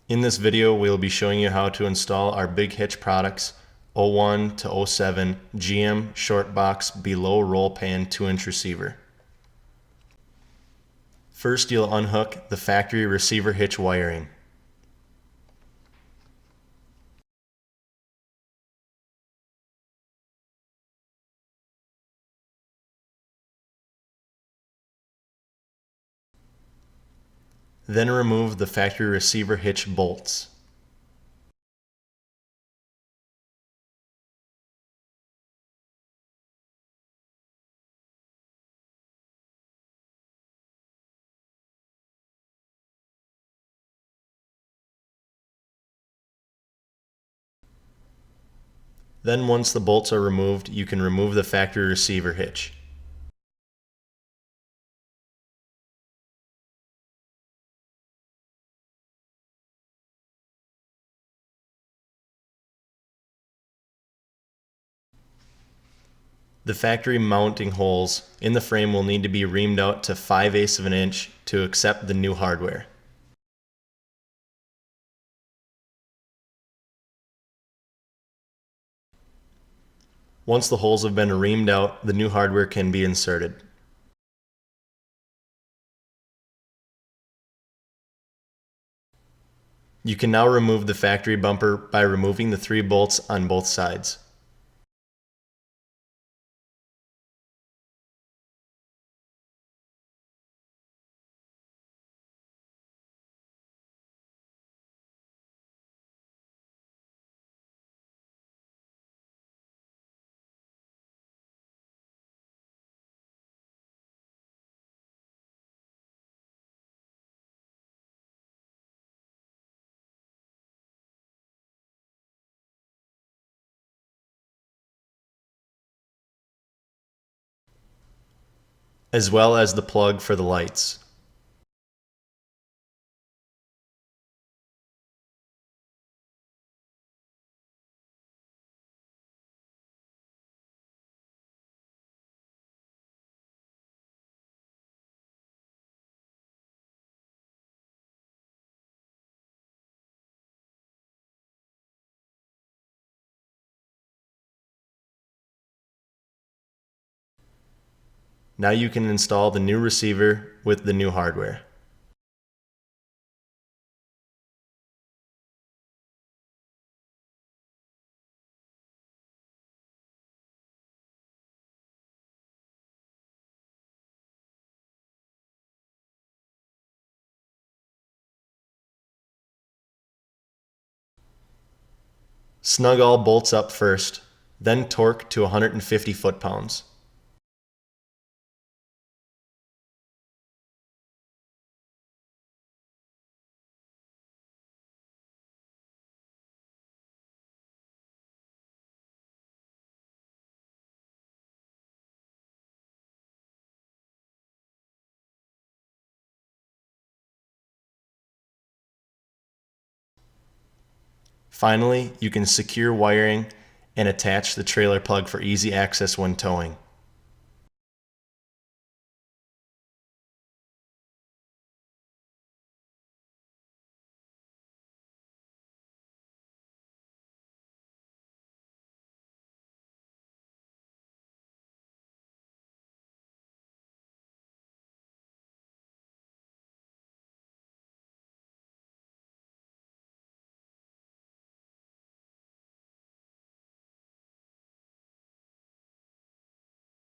In this video, we'll be showing you how to install our Big Hitch products 01 to 07 GM short box below roll pan 2-inch receiver. First, you'll unhook the factory receiver hitch wiring. Then remove the factory receiver hitch bolts. Then once the bolts are removed, you can remove the factory receiver hitch. The factory mounting holes in the frame will need to be reamed out to 5/8 of an inch to accept the new hardware. Once the holes have been reamed out, the new hardware can be inserted. You can now remove the factory bumper by removing the 3 bolts on both sides. As well as the plug for the lights. Now you can install the new receiver with the new hardware. Snug all bolts up first, then torque to 150 foot-pounds. Finally, you can secure wiring and attach the trailer plug for easy access when towing.